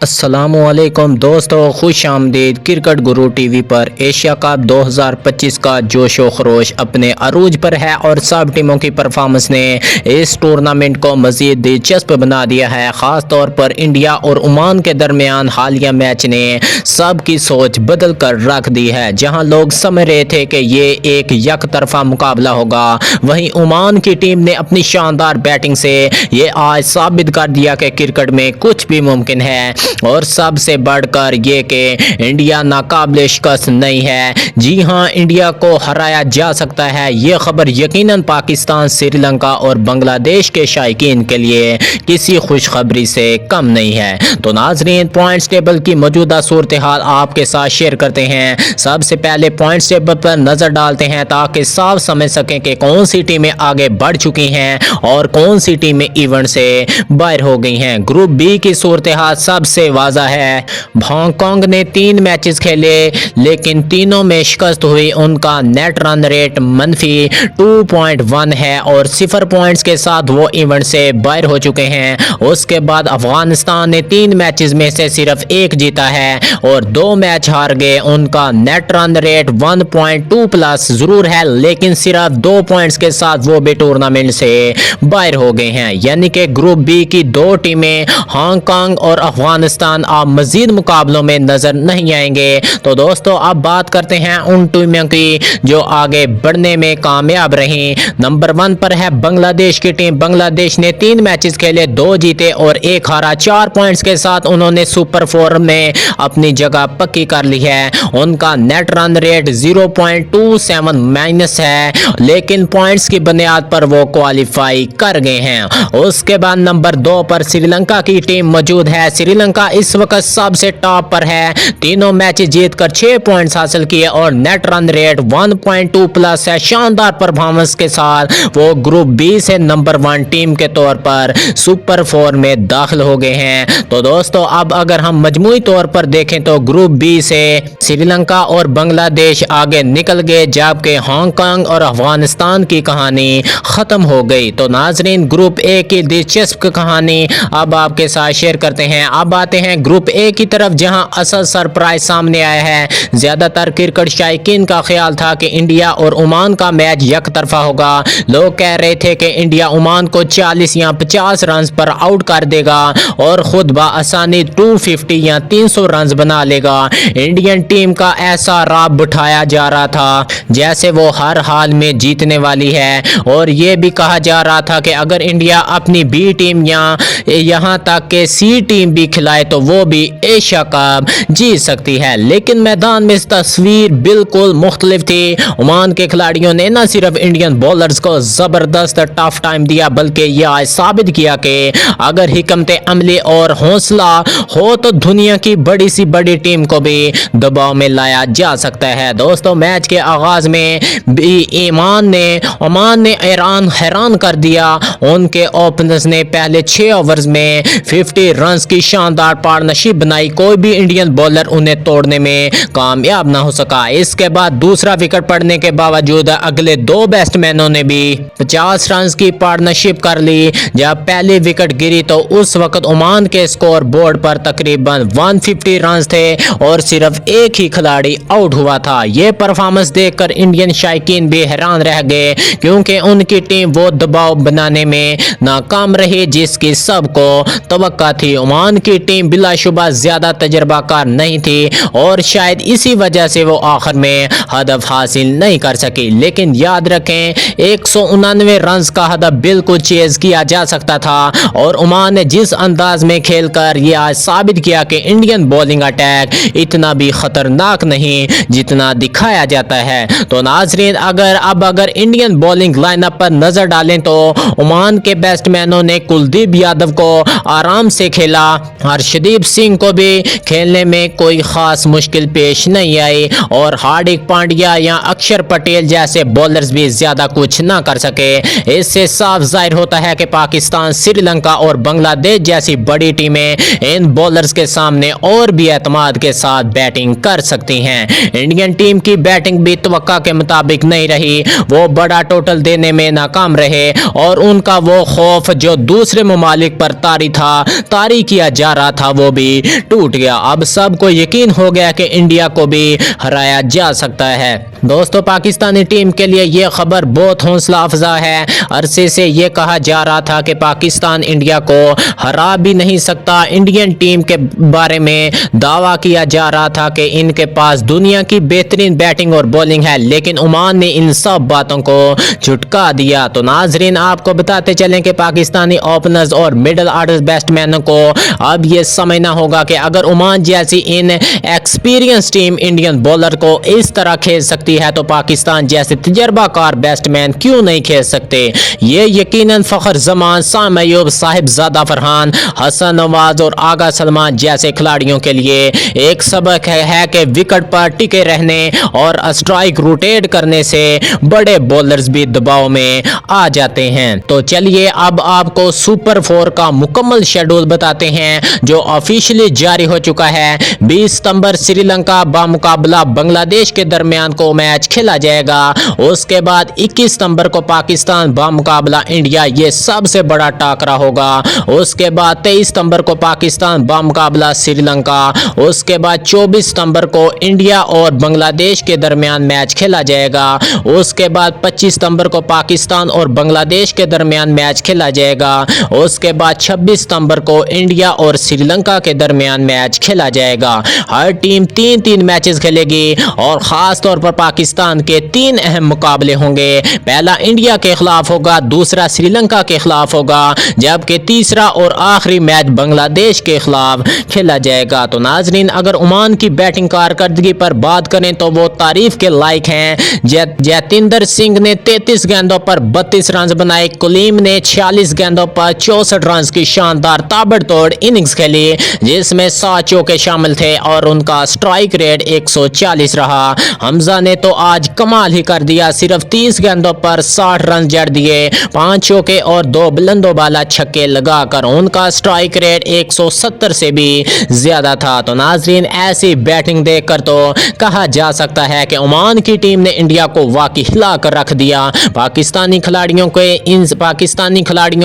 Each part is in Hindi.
अस्सलामुअलैकुम दोस्तों, खुश आमदीद। क्रिकेट गुरु टीवी पर एशिया कप 2025 का जोशो खरोश अपने अरूज पर है और सब टीमों की परफॉर्मेंस ने इस टूर्नामेंट को मज़ीद दिलचस्प बना दिया है। ख़ास तौर पर इंडिया और ओमान के दरमियान हालिया मैच ने सबकी सोच बदल कर रख दी है। जहां लोग समझ रहे थे कि ये एक यक तरफा मुकाबला होगा, वहीं ओमान की टीम ने अपनी शानदार बैटिंग से ये आज साबित कर दिया कि क्रिकेट में कुछ भी मुमकिन है। और सबसे बढ़कर ये कि इंडिया नाकाबिले शिकस्त नहीं है। जी हां, इंडिया को हराया जा सकता है। ये खबर यकीनन पाकिस्तान, श्रीलंका और बांग्लादेश के शायकीन के लिए किसी खुशखबरी से कम नहीं है। तो नाजरीन, पॉइंट्स टेबल की मौजूदा सूरत हाल आपके साथ शेयर करते हैं। सबसे पहले पॉइंट्स टेबल पर नजर डालते हैं ताकि साफ समझ सकें कि कौन सी टीमें आगे बढ़ चुकी हैं और कौन सी टीमें इवेंट से बाहर हो गई हैं। ग्रुप बी की सूरत हाल सबसे वाज़ा है। हांगकांग ने 3 मैचेस खेले लेकिन तीनों में शिकस्त हुई। उनका नेट रन रेट मनफी 2.1 है और 0 पॉइंट्स के साथ वो इवेंट से बाहर हो चुके हैं। उसके बाद अफगानिस्तान ने 3 मैचेस में से सिर्फ 1 जीता है और 2 मैच हार गए। उनका नेट रन रेट 1.2 प्लस जरूर है लेकिन सिर्फ 2 पॉइंट्स के साथ वो भी टूर्नामेंट से बाहर हो गए हैं। यानी कि ग्रुप बी की 2 टीमें हांगकांग और अफगानिस्तान आप मजीद मुकाबलों में नजर नहीं आएंगे। तो दोस्तों, अब बात करते हैं उन टीमों की जो आगे बढ़ने में कामयाब रही। नंबर 1 पर है बांग्लादेश की टीम। बांग्लादेश ने 3 मैचेस खेले, 2 जीते और 1 हारा। 4 पॉइंट्स के साथ उन्होंने सुपर 4 में अपनी जगह पक्की कर ली है। उनका नेट रन रेट 0.27 माइनस है लेकिन पॉइंट्स की बुनियाद पर वो क्वालिफाई कर गए हैं। उसके बाद नंबर 2 पर श्रीलंका की टीम मौजूद है। श्रीलंका इस वक्त सबसे टॉप पर है। तीनों मैच जीतकर 6 पॉइंट्स हासिल किए और नेट रन रेट 1.2 प्लस है। शानदार परफॉर्मेंस के साथ वो ग्रुप बी से नंबर 1 टीम के तौर पर सुपर 4 में दाखिल हो गए हैं। तो दोस्तों, अब अगर हम मजमूई तौर पर देखें तो ग्रुप बी से श्रीलंका और बांग्लादेश आगे निकल गए जबकि हांगकांग और अफगानिस्तान की कहानी खत्म हो गई। तो नाजरीन, ग्रुप ए की दिलचस्प कहानी अब आपके साथ शेयर करते हैं। अब आते हैं ग्रुप ए की तरफ जहां असल सरप्राइज सामने आया है। ज्यादातर क्रिकेट शायकीन का ख्याल था कि इंडिया और ओमान का मैच एक तरफा होगा। लोग कह रहे थे कि इंडिया ओमान को 40 या 50 रन पर आउट कर देगा और खुद बआसानी 250 या 300 रन बना लेगा। इंडियन टीम का ऐसा राब उठाया जा रहा था जैसे वो हर हाल में जीतने वाली है और ये भी कहा जा रहा था कि अगर इंडिया अपनी बी टीम या यहाँ तक के सी टीम भी खिलाए तो वो भी एशिया कप जीत सकती है। लेकिन मैदान में इस तस्वीर बिल्कुल मुख्तलिफ थी। ओमान के खिलाड़ियों ने न सिर्फ इंडियन बॉलर्स को जबरदस्त टफ टाइम दिया बल्कि यह आज साबित किया कि अगर हिकमत अमली और हौसला हो तो दुनिया की बड़ी सी बड़ी टीम को भी दबाव में लाया जा सकता है। दोस्तों, मैच के आगाज में भी ओमान ने ईरान हैरान कर दिया। उनके ओपनर्स ने पहले 6 ओवर्स में 50 रन की शानदार पार्टनरशिप बनाई। कोई भी इंडियन बॉलर उन्हें तोड़ने में कामयाब ना हो सका। इसके बाद दूसरा विकेट पड़ने के बावजूद अगले 2 बैट्समैनों ने भी 50 रन की पार्टनरशिप कर ली। जब पहली विकेट गिरी तो उस वक्त ओमान के स्कोर बोर्ड पर तकरीबन 150 रन थे और सिर्फ एक ही खिलाड़ी आउट हुआ था। यह परफॉर्मेंस देखकर इंडियन शायकीन भी हैरान रह गए क्योंकि उनकी टीम वो दबाव बनाने में नाकाम रही जिसकी सबको तवक्का थी। ओमान की टीम बिलाशुबा ज्यादा तजर्बाकार नहीं थी और शायद इसी वजह से वो आखिर में हदफ हासिल नहीं कर सकी। लेकिन याद रखें, 189 रन का हदफ बिल्कुल चेज किया जा सकता था और ओमान ने जिस अंदाज में खेलकर ये आज साबित किया कि इंडियन बॉलिंग अटैक इतना भी खतरनाक नहीं जितना दिखाया जाता है। तो नाजरीन, अगर इंडियन बॉलिंग लाइनअप पर नजर डालें तो ओमान के बैट्समैनों ने कुलदीप यादव को आराम से खेला। हर्षदीप सिंह को भी खेलने में कोई खास मुश्किल पेश नहीं आई और हार्दिक पांड्या या अक्षर पटेल जैसे बॉलर्स भी ज्यादा कुछ ना कर सके। इससे साफ जाहिर होता है कि पाकिस्तान, श्रीलंका और बांग्लादेश जैसी बड़ी टीमें इन बॉलर्स के सामने और भी एतमाद के साथ बैटिंग कर सकती हैं। इंडियन टीम की बैटिंग भी तवक्का के मुताबिक नहीं रही। वो बड़ा टोटल देने में नाकाम रहे और उनका वो खौफ जो दूसरे ममालिक पर तारी किया जा रहा था वो भी टूट गया। अब सबको यकीन हो गया कि इंडिया को भी हराया जा सकता है। दोस्तों, पाकिस्तानी टीम के लिए ये खबर बहुत हौसला अफजा है। अरसे से ये कहा जा रहा था कि पाकिस्तान इंडिया को हरा भी नहीं सकता। इंडियन टीम के बारे में दावा किया जा रहा था कि इनके पास दुनिया की बेहतरीन बैटिंग और बॉलिंग है, लेकिन ओमान ने इन सब बातों को झुटका दिया। तो नाजरीन, आपको बताते चलें कि पाकिस्तानी ओपनर्स और मिडिल ऑर्डर बैट्समैनों को अब ये समझना होगा कि अगर ओमान जैसी in experience team Indian bowler को इस तरह खेल सकती है तो पाकिस्तान जैसे तजर्बाकार बैट्समैन क्यों नहीं खेल सकते। ये यकीनन फखर जमान, साम अयूब, साहिबजादा फरहान, हसन नवाज और आगा सलमान जैसे खिलाड़ियों के लिए एक सबक है कि विकेट पर टिके रहने और स्ट्राइक रोटेट करने से बड़े बॉलर्स भी दबाव में आ जाते हैं। तो चलिए अब आपको सुपर 4 का मुकम्मल शेड्यूल बताते हैं जो ऑफिशियली जारी हो चुका है। 20 सितंबर श्रीलंका बामुकाबला बांग्लादेश के दरमियान को मैच खेला जाएगा। उसके बाद 21 सितंबर को पाकिस्तान बामुकाबला इंडिया, ये सबसे बड़ा टाकरा होगा। उसके बाद 23 सितंबर को पाकिस्तान बामुकाबला श्रीलंका। उसके बाद 24 सितंबर को इंडिया और बांग्लादेश के दरमियान मैच खेला जाएगा। उसके बाद 25 सितंबर को पाकिस्तान और बांग्लादेश के दरमियान मैच खेला जाएगा। उसके बाद 26 सितंबर को इंडिया और श्रीलंका के दरमियान मैच खेला जाएगा। हर टीम 3-3 मैचेस खेलेगी और खास तौर पर पाकिस्तान के 3 अहम मुकाबले होंगे। पहला इंडिया के खिलाफ होगा, दूसरा श्रीलंका के खिलाफ होगा, जबकि तीसरा और आखिरी मैच बांग्लादेश के खिलाफ खेला जाएगा। तो नाजरीन, अगर ओमान की बैटिंग कारकर्दगी पर बात करें तो वो तारीफ के लायक हैं। जतिंदर सिंह ने 33 गेंदों पर 32 रन बनाए। कलीम ने 46 गेंदों पर 64 रन की शानदार ताबड़तोड़ इनिंग्स खेली, जिसमें 7 चौके शामिल थे और उनका स्ट्राइक रेट 140 रहा। हमजा ने तो आज कमाल ही कर दिया, सिर्फ 30 गेंदों पर 60 रन जड़ दिए, 5 चौके और 2 बुलंदोबाला छक्के लगाकर उनका स्ट्राइक रेट 170 से भी ज्यादा था। तो नाजरीन, ऐसी बैटिंग देखकर तो कहा जा सकता है कि ओमान की टीम ने इंडिया को वाकई हिला कर रख दिया। पाकिस्तानी खिलाड़ियों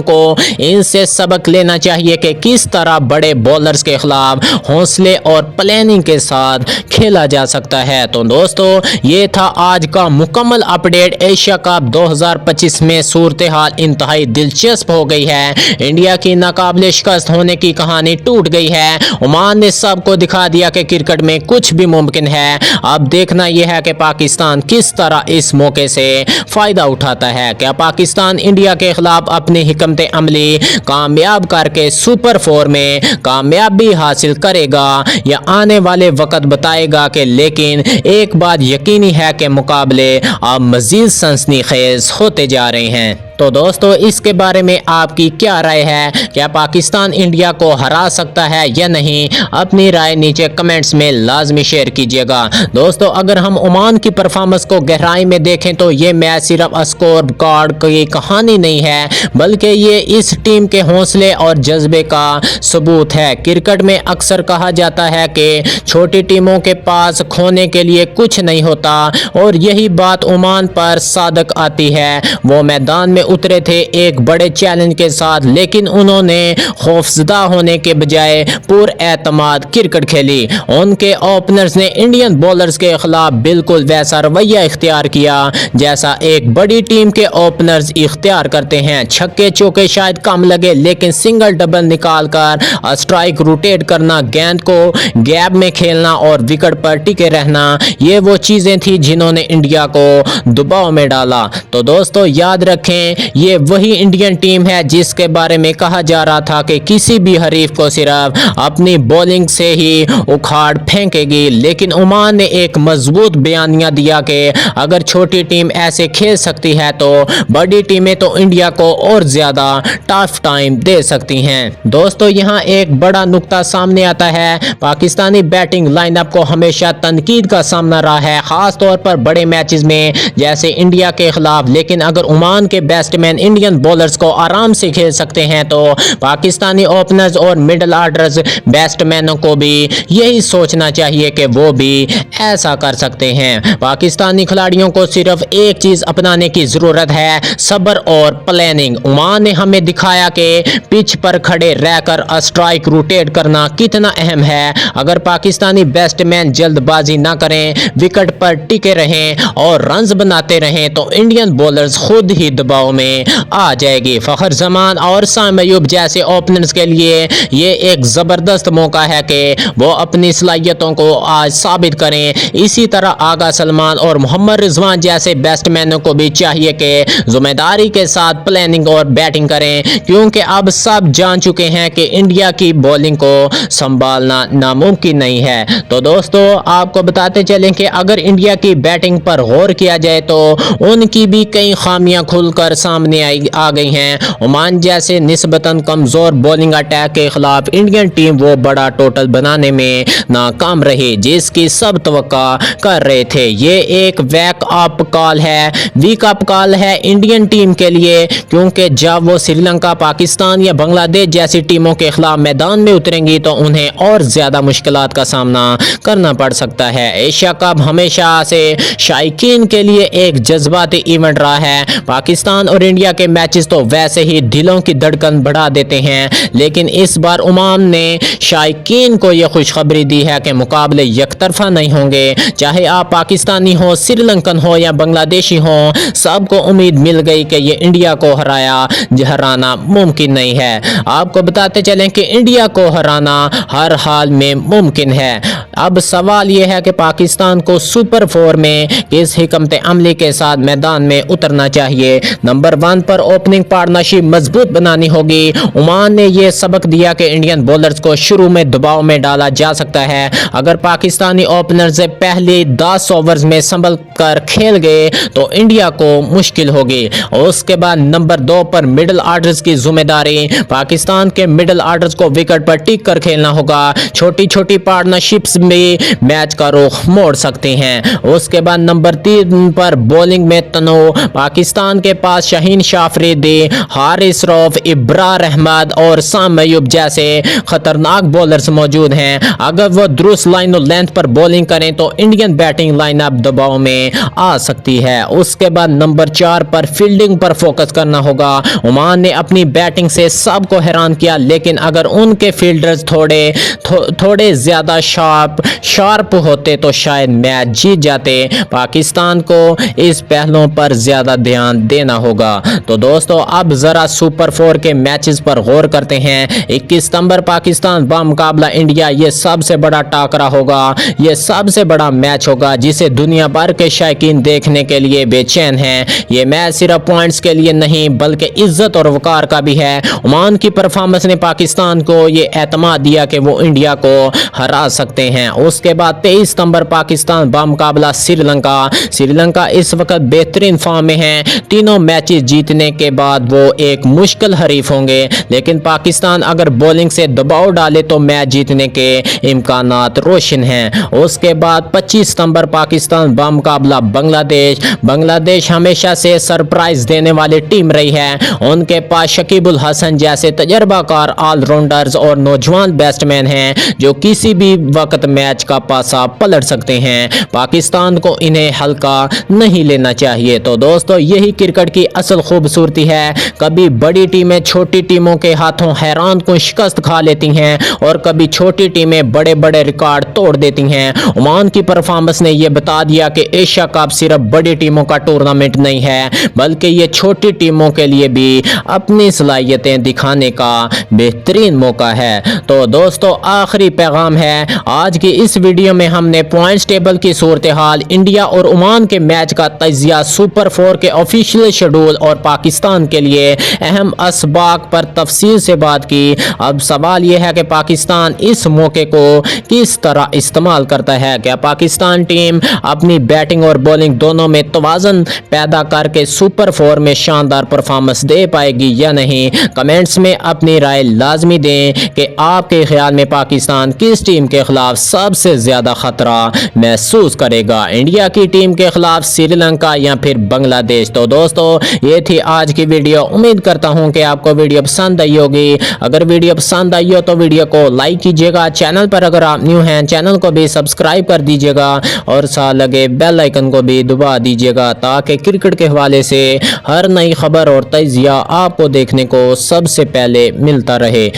को इनसे सबक लेना चाहिए कि किस तरह बड़े बॉलर्स के खिलाफ हौसले और प्लानिंग के साथ खेला जा सकता है। तो दोस्तों, ये था आज का मुकम्मल अपडेट। एशिया कप 2025 में सूरत हाल इंतहाई दिलचस्प हो गई है। इंडिया की नाकाबिले शिकस्त होने की कहानी टूट गई है। ओमान ने सबको दिखा दिया कि क्रिकेट में कुछ भी मुमकिन है। अब देखना यह है कि पाकिस्तान किस तरह इस मौके से फायदा उठाता है। क्या पाकिस्तान इंडिया के खिलाफ अपनी हिकमत अमली कामयाब करके सुपर 4 में कामयाबी हासिल करेगा या आने वाले वक्त बताएगा। कि लेकिन एक बात यकीनी है कि मुकाबले अब मजीद सनसनीखेज होते जा रहे हैं। तो दोस्तों, इसके बारे में आपकी क्या राय है? क्या पाकिस्तान इंडिया को हरा सकता है या नहीं? अपनी राय नीचे कमेंट्स में लाजमी शेयर कीजिएगा। दोस्तों, अगर हम ओमान की परफॉर्मेंस को गहराई में देखें तो ये मैच सिर्फ स्कोर कार्ड की कहानी नहीं है, बल्कि ये इस टीम के हौसले और जज्बे का सबूत है। क्रिकेट में अक्सर कहा जाता है कि छोटी टीमों के पास खोने के लिए कुछ नहीं होता, और यही बात ओमान पर सादक आती है। वो मैदान में उतरे थे एक बड़े चैलेंज के साथ, लेकिन उन्होंने खौफजदा होने के बजाय पुरएतमाद क्रिकेट खेली। उनके ओपनर्स ने इंडियन बॉलर्स के खिलाफ बिल्कुल वैसा रवैया इख्तियार किया जैसा एक बड़ी टीम के ओपनर्स इख्तियार करते हैं। छक्के चौके शायद कम लगे, लेकिन सिंगल डबल निकालकर स्ट्राइक रोटेट करना, गेंद को गैप में खेलना और विकेट पर टिके रहना, ये वो चीजें थी जिन्होंने इंडिया को दबाव में डाला। तो दोस्तों, याद रखें, ये वही इंडियन टीम है जिसके बारे में कहा जा रहा था कि किसी भी हरीफ को सिर्फ अपनी बॉलिंग से ही उखाड़ फेंकेगी, लेकिन ओमान ने एक मजबूत बयानिया दिया कि अगर छोटी टीम ऐसे खेल सकती है तो बड़ी टीमें तो इंडिया को और ज्यादा टफ टाइम दे सकती हैं। दोस्तों, यहाँ एक बड़ा नुक्ता सामने आता है। पाकिस्तानी बैटिंग लाइनअप को हमेशा तनकीद का सामना रहा है, खास तौर पर बड़े मैचेस में जैसे इंडिया के खिलाफ, लेकिन अगर ओमान के बेस्ट बैट्समैन इंडियन बॉलर्स को आराम से खेल सकते हैं, तो पाकिस्तानी ओपनर्स और मिडिल ऑर्डर्स बैट्समैनों को भी यही सोचना चाहिए कि वो भी ऐसा कर सकते हैं। पाकिस्तानी खिलाड़ियों को सिर्फ एक चीज अपनाने की जरूरत है, सब्र और प्लानिंग। ओमान ने हमें दिखाया कि पिच पर खड़े रहकर स्ट्राइक रोटेट करना कितना अहम है। अगर पाकिस्तानी बैट्समैन जल्दबाजी ना करें, विकेट पर टिके रहें और रन्स बनाते रहें, तो इंडियन बॉलर्स खुद ही दबाव में आ जाएगी। फखर जमान और साम अयूब जैसे ओपनर्स के लिए ये एक जबरदस्त मौका है कि वो अपनी सलाहियतों को आज साबित करें। इसी तरह आगा सलमान और मोहम्मद रिजवान जैसे बैट्समैनों को भी चाहिए कि जिम्मेदारी के साथ प्लानिंग और बैटिंग करें, क्योंकि अब सब जान चुके हैं कि इंडिया की बॉलिंग को संभालना नामुमकिन नहीं है। तो दोस्तों, आपको बताते चलें कि अगर इंडिया की बैटिंग पर गौर किया जाए तो उनकी भी कई खामियां खुलकर सामने आ गई हैं। ओमान जैसे निस्बतन कमजोर बॉलिंग अटैक के खिलाफ इंडियन टीम वो बड़ा टोटल बनाने में नाकाम रही जिसकी सब तवक्का कर रहे थे। ये एक वीक अप कॉल है इंडियन टीम के लिए, क्योंकि जब वो श्रीलंका, पाकिस्तान या बांग्लादेश जैसी टीमों के खिलाफ मैदान में उतरेंगी तो उन्हें और ज्यादा मुश्किलात का सामना करना पड़ सकता है। एशिया कप हमेशा से शायकीन के लिए एक जज्बाती इवेंट रहा है। पाकिस्तान और इंडिया के मैचेस तो वैसे ही दिलों की धड़कन बढ़ा देते हैं, लेकिन इस बार ओमान ने शायकीन को यह खुशखबरी दी है कि मुकाबले यकतरफा नहीं होंगे। चाहे आप पाकिस्तानी हो, श्रीलंकन हो या बांग्लादेशी हो, सबको उम्मीद मिल गई कि ये इंडिया को हराना मुमकिन नहीं है। आपको बताते चलें कि इंडिया को हराना हर हाल में मुमकिन है। अब सवाल यह है कि पाकिस्तान को सुपर 4 में किस हिकमत अमली के साथ मैदान में उतरना चाहिए। नंबर 1 पर ओपनिंग पार्टनरशिप मजबूत बनानी होगी। ओमान ने यह सबक दिया कि इंडियन बॉलर्स को शुरू में दबाव में डाला जा सकता है। अगर पाकिस्तानी ओपनर्स पहले 10 ओवर्स में संभल कर खेल गए तो इंडिया को मुश्किल होगी। और उसके बाद नंबर 2 पर मिडिल ऑर्डर्स की जिम्मेदारी। पाकिस्तान के मिडिल ऑर्डर्स को विकेट पर टिक कर खेलना होगा। छोटी छोटी पार्टनरशिप्स में मैच का रुख मोड़ सकते हैं। उसके बाद नंबर 3 पर बॉलिंग में तनोव। पाकिस्तान के पास शाहीन शाह अफरीदी, हारिस रऊफ, इब्रार अहमद और साम अयूब जैसे खतरनाक बॉलर्स मौजूद हैं। अगर वो दुरुस्त लाइन और लेंथ पर बॉलिंग करें तो इंडियन बैटिंग लाइनअप दबाव में आ सकती है। उसके बाद नंबर 4 पर फील्डिंग पर फोकस करना होगा। ओमान ने अपनी बैटिंग से सबको हैरान किया, लेकिन अगर उनके फील्डर्स थोड़े ज्यादा शार्प होते तो शायद मैच जीत जाते। पाकिस्तान को इस पहलुओं पर ज्यादा ध्यान देना होगा। तो दोस्तों, अब जरा सुपर 4 के मैचेस पर गौर करते हैं। 21 सितंबर पाकिस्तान बामुकाबला इंडिया, ये सबसे बड़ा टाकरा होगा। ये सबसे बड़ा मैच होगा जिसे दुनिया भर के शायकीन देखने के लिए बेचैन हैं। ये मैच सिर्फ पॉइंट्स के लिए नहीं बल्कि इज्जत और वकार का भी है। ओमान की परफॉर्मेंस ने पाकिस्तान को ये एतमाद दिया कि वो इंडिया को हरा सकते हैं। उसके बाद 23 सितंबर पाकिस्तान बामुकाबला श्रीलंका इस वक्त बेहतरीन फॉर्म में है। तीनों मैचेस जीतने के बाद वो एक मुश्किल हरीफ होंगे, लेकिन पाकिस्तान अगर बॉलिंग से दबाव डाले तो मैच जीतने के इम्कानात रोशन हैं। उसके बाद 25 सितंबर पाकिस्तान बामुकाबला बांग्लादेश हमेशा से सरप्राइज देने वाली टीम रही है। उनके पास शकीब उल हसन जैसे तजर्बाकार ऑलराउंडर्स और नौजवान बैट्समैन हैं जो किसी भी वक्त मैच का पासा पलट सकते हैं। पाकिस्तान को इन्हें हल्का नहीं लेना चाहिए। तो दोस्तों, यही क्रिकेट की असल खूबसूरती है। कभी बड़ी टीमें छोटी टीमों के हाथों हैरान को शिकस्त खा लेती हैं और कभी छोटी टीमें बड़े बड़े रिकॉर्ड तोड़ देती हैं। ओमान की परफॉर्मेंस ने यह बता दिया कि एशिया कप सिर्फ बड़ी टीमों का टूर्नामेंट नहीं है, बल्कि ये छोटी टीमों के लिए भी अपनी सलाहियतें दिखाने का बेहतरीन मौका है। तो दोस्तों, आखिरी पैगाम है, आज की इस वीडियो में हमने पॉइंट्स टेबल की सूरत हाल, इंडिया और ओमान के मैच का तजिया, सुपर 4 के ऑफिशियल शेड्यूल और पाकिस्तान के लिए अहम असबाक पर तफसील से बात की। अब सवाल यह है कि पाकिस्तान इस मौके को किस तरह इस्तेमाल करता है। क्या पाकिस्तान टीम अपनी बैटिंग और बॉलिंग दोनों में तवाज़ुन पैदा करके सुपर 4 में शानदार परफॉर्मेंस दे पाएगी या नहीं? कमेंट्स में अपनी राय लाजमी दें कि आपके ख्याल में पाकिस्तान किस टीम के खिलाफ सबसे ज्यादा खतरा महसूस करेगा, इंडिया की टीम के खिलाफ श्रीलंका या फिर बांग्लादेश। तो दोस्तों ये थी आज की वीडियो, उम्मीद करता हूं कि आपको वीडियो पसंद आई होगी। अगर वीडियो पसंद आई हो तो वीडियो को लाइक कीजिएगा, चैनल पर अगर आप न्यू हैं चैनल को भी सब्सक्राइब कर दीजिएगा और साथ लगे बेल आइकन को भी दबा दीजिएगा ताकि क्रिकेट के हवाले से हर नई खबर और तजिया आपको देखने को सबसे पहले मिलता रहे।